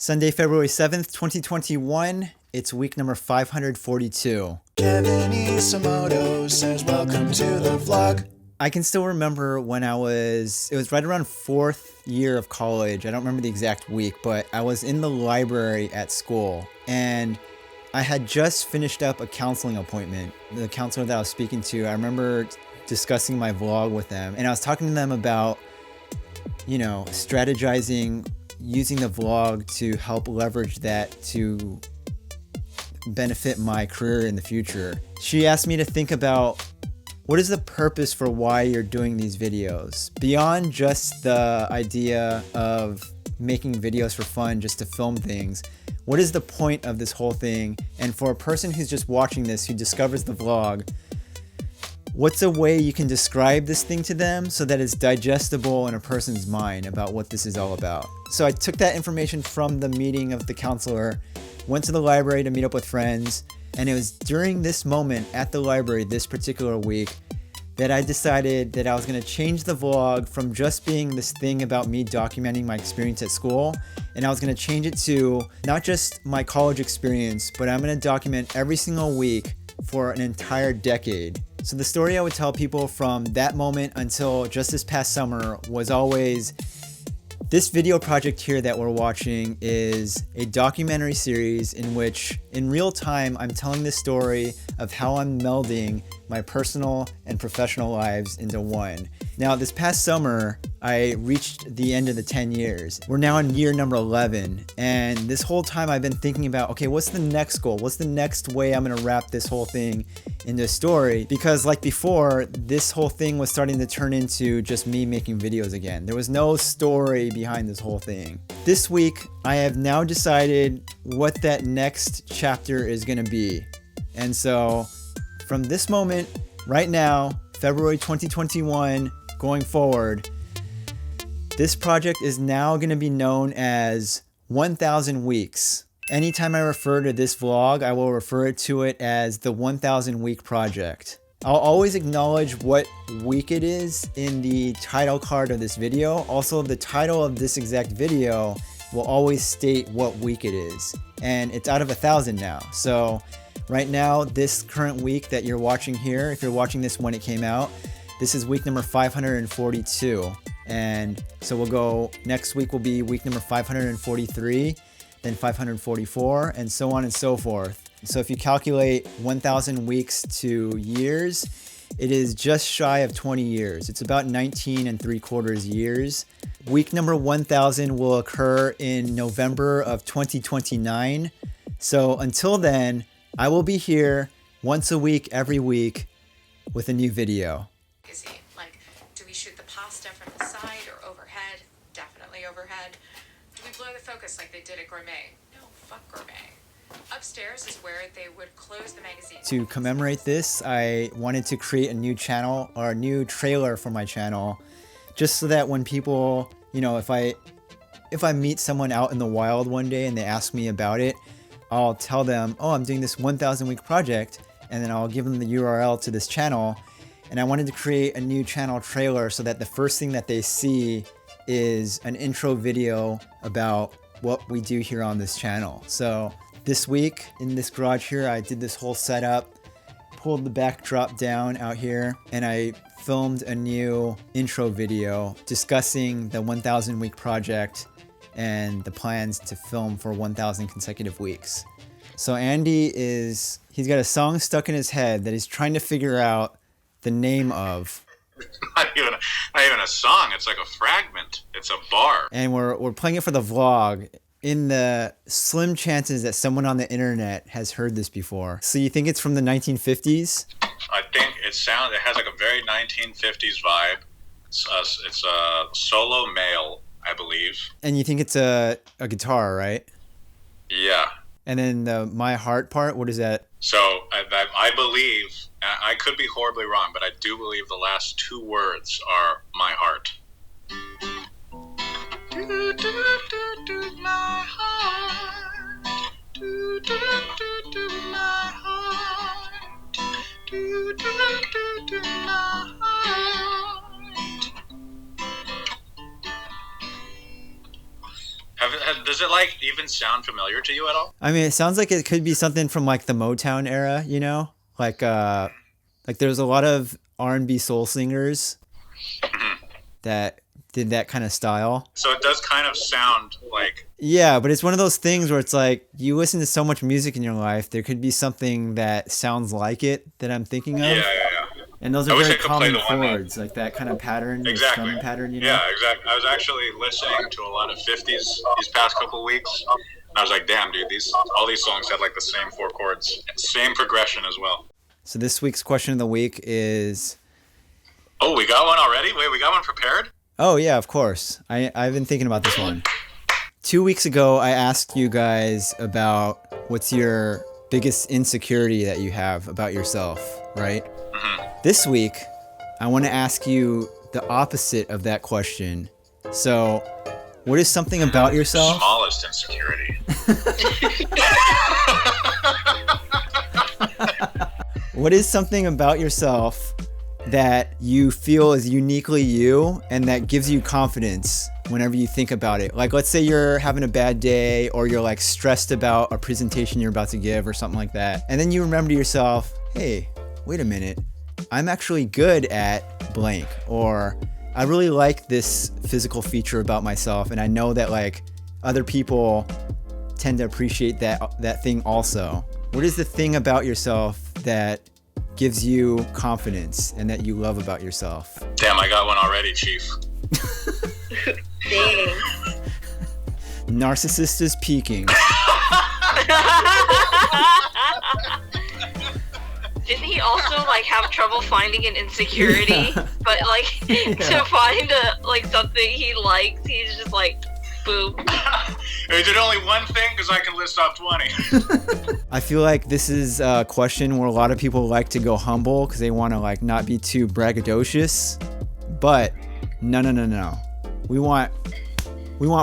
Sunday, February 7th, 2021. It's week number 542. Kevin Isomoto says welcome to the vlog. I can still remember when it was right around 4th year of college. I don't remember the exact week, but I was in the library at school and I had just finished up a counseling appointment. The counselor that I was speaking to, I remember discussing my vlog with them, and I was talking to them about, strategizing, using the vlog to help leverage that to benefit my career in the future. She asked me to think about what is the purpose for why you're doing these videos? Beyond just the idea of making videos for fun, just to film things, what is the point of this whole thing? And for a person who's just watching this, who discovers the vlog, what's a way you can describe this thing to them so that it's digestible in a person's mind about what this is all about? So I took that information from the meeting of the counselor, went to the library to meet up with friends, and it was during this moment at the library this particular week that I decided that I was going to change the vlog from just being this thing about me documenting my experience at school, and I was going to change it to not just my college experience, but I'm going to document every single week for an entire decade. So the story I would tell people from that moment until just this past summer was always, this video project here that we're watching is a documentary series in which, in real time, I'm telling the story of how I'm melding my personal and professional lives into one. Now, this past summer, I reached the end of the 10 years. We're now in year number 11, and this whole time I've been thinking about, okay, what's the next goal? What's the next way I'm gonna wrap this whole thing into a story? Because like before, this whole thing was starting to turn into just me making videos again. There was no story behind this whole thing. This week, I have now decided what that next chapter is gonna be. And so, from this moment, right now, February 2021, going forward, this project is now going to be known as 1000 Weeks. Anytime I refer to this vlog, I will refer to it as the 1000 Week Project. I'll always acknowledge what week it is in the title card of this video. Also, the title of this exact video will always state what week it is. And it's out of 1000 now. So right now, this current week that you're watching here, if you're watching this when it came out, this is week number 542. And so we'll go, next week will be week number 543, then 544, and so on and so forth. So if you calculate 1000 weeks to years, it is just shy of 20 years. It's about 19 3/4 years. Week number 1000 will occur in November of 2029. So until then, I will be here once a week, every week, with a new video. Like, do we shoot the pasta from the side or overhead? Definitely overhead. Do we blur the focus like they did at Gourmet? No, fuck Gourmet. Upstairs is where they would close the magazine. To commemorate this, I wanted to create a new channel, or a new trailer for my channel, just so that when people, if I meet someone out in the wild one day and they ask me about it, I'll tell them, oh, I'm doing this 1000 week project, and then I'll give them the URL to this channel. And I wanted to create a new channel trailer so that the first thing that they see is an intro video about what we do here on this channel. So this week in this garage here, I did this whole setup, pulled the backdrop down out here, and I filmed a new intro video discussing the 1000 week project and the plans to film for 1000 consecutive weeks. So Andy he's got a song stuck in his head that he's trying to figure out the name of. Not even a song. It's like a fragment. It's a bar. And we're playing it for the vlog in the slim chances that someone on the internet has heard this before. So you think it's from the 1950s? I think it has like a very 1950s vibe. It's a solo male, I believe. And you think it's a guitar, right? Yeah. And then the My Heart part, what is that? So I believe, I could be horribly wrong, but I do believe the last two words are My Heart. Do, do, do, do, my heart. Do, do, do, do, my heart. Do, do, do, do, my heart. Does it like even sound familiar to you at all? I mean, it sounds like it could be something from like the Motown era, you know? Like there's a lot of R&B soul singers that did that kind of style. So it does kind of sound like... Yeah, but it's one of those things where it's like you listen to so much music in your life, there could be something that sounds like it that I'm thinking of. Yeah. And those are very common chords, like that kind of pattern, Exactly. strumming pattern, you know? Yeah, exactly. I was actually listening to a lot of 50s these past couple of weeks. I was like, damn, dude, all these songs had like the same 4 chords, same progression as well. So this week's question of the week is... Oh, we got one already? Wait, we got one prepared? Oh, yeah, of course. I've been thinking about this one. 2 weeks ago, I asked you guys about what's your biggest insecurity that you have about yourself, right? Mm-hmm. This week, I want to ask you the opposite of that question. So, what is something about yourself? Smallest insecurity. What is something about yourself that you feel is uniquely you and that gives you confidence whenever you think about it? Like, let's say you're having a bad day or you're like stressed about a presentation you're about to give or something like that. And then you remember to yourself, hey, wait a minute. I'm actually good at blank, or I really like this physical feature about myself, and I know that like other people tend to appreciate that thing also. What is the thing about yourself that gives you confidence and that you love about yourself? Damn, I got one already, Chief. Dang. Narcissist is peaking. Didn't he also like have trouble finding an insecurity? Yeah. But like to find something he likes, he's just like, boom. Is it only one thing? Because I can list off 20. I feel like this is a question where a lot of people like to go humble because they want to like not be too braggadocious. But no. We want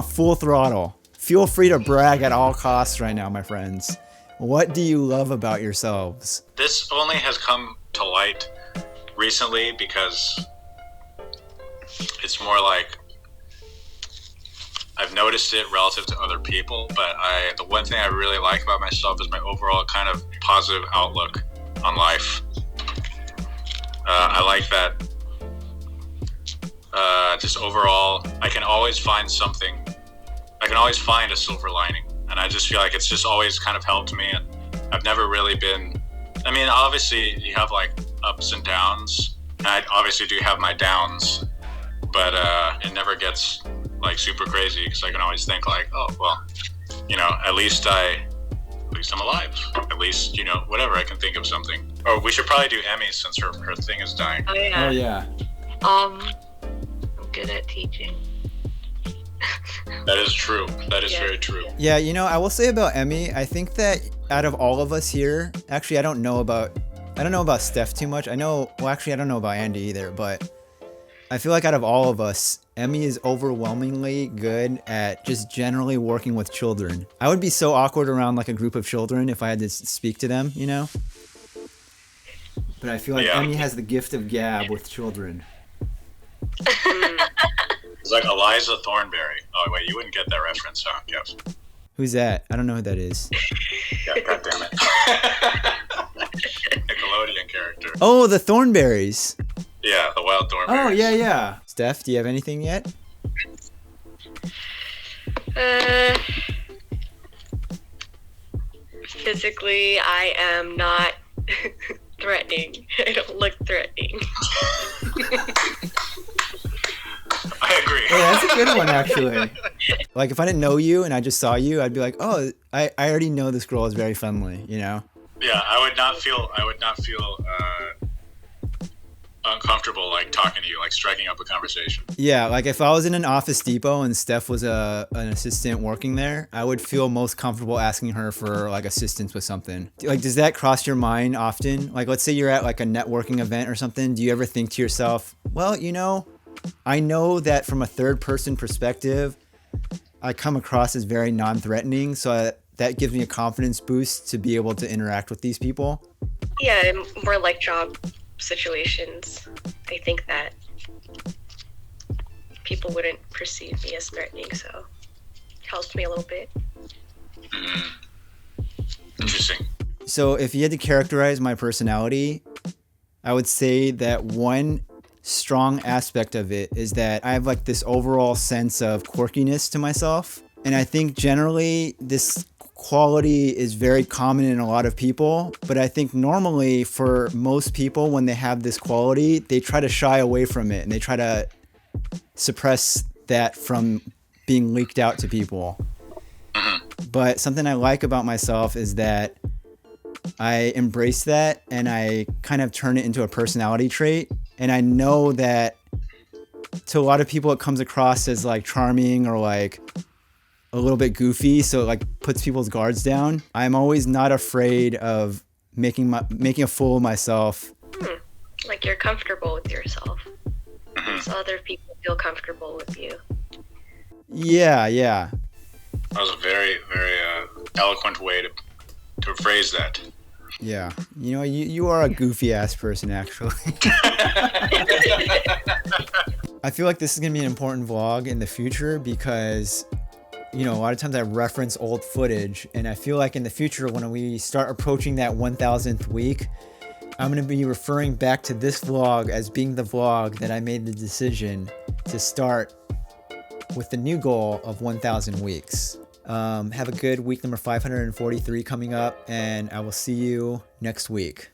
full throttle. Feel free to brag at all costs right now, my friends. What do you love about yourselves? This only has come to light recently because it's more like I've noticed it relative to other people, but the one thing I really like about myself is my overall kind of positive outlook on life. I like that just overall, I can always find a silver lining. And I just feel like it's just always kind of helped me. And I've never really been, I mean, obviously you have like ups and downs. And I obviously do have my downs, but it never gets like super crazy because I can always think like, oh, well, you know, at least I'm alive. At least, you know, whatever, I can think of something. Or we should probably do Emmy since her thing is dying. Oh yeah. Oh yeah. I'm good at teaching. That is true. That is very true. Yeah, you know, I will say about Emmy, I think that out of all of us here, actually, I don't know about Steph too much. I don't know about Andy either, but I feel like out of all of us, Emmy is overwhelmingly good at just generally working with children. I would be so awkward around like a group of children if I had to speak to them, you know? But I feel like Emmy has the gift of gab with children. It's like Eliza Thornberry. Oh, wait, you wouldn't get that reference, huh? Yes. Who's that? I don't know who that is. Yeah, God damn it. Nickelodeon character. Oh, the Thornberries. Yeah, the wild Thornberries. Oh, yeah. Steph, do you have anything yet? Physically, I am not threatening. I don't look threatening. I agree. Hey, that's a good one, actually. Like, if I didn't know you and I just saw you, I'd be like, oh, I already know this girl is very friendly, you know? Yeah, I would not feel uncomfortable, like, talking to you, like, striking up a conversation. Yeah, like, if I was in an Office Depot and Steph was an assistant working there, I would feel most comfortable asking her for, like, assistance with something. Like, does that cross your mind often? Like, let's say you're at, like, a networking event or something. Do you ever think to yourself, well, you know, I know that from a third-person perspective, I come across as very non-threatening, so that gives me a confidence boost to be able to interact with these people? Yeah, more like job situations. I think that people wouldn't perceive me as threatening, so helps me a little bit. Interesting. So if you had to characterize my personality, I would say that one strong aspect of it is that I have like this overall sense of quirkiness to myself. And I think generally this quality is very common in a lot of people, but I think normally for most people, when they have this quality, they try to shy away from it and they try to suppress that from being leaked out to people. But something I like about myself is that I embrace that and I kind of turn it into a personality trait. And I know that to a lot of people, it comes across as like charming or like a little bit goofy. So it like puts people's guards down. I'm always not afraid of making a fool of myself. Like you're comfortable with yourself. So other people feel comfortable with you. Yeah. That was a very, very eloquent way to phrase that. Yeah. You know, you are a goofy ass person, actually. I feel like this is going to be an important vlog in the future because, you know, a lot of times I reference old footage, and I feel like in the future when we start approaching that 1000th week, I'm going to be referring back to this vlog as being the vlog that I made the decision to start with the new goal of 1000 weeks. Have a good week number 543 coming up, and I will see you next week.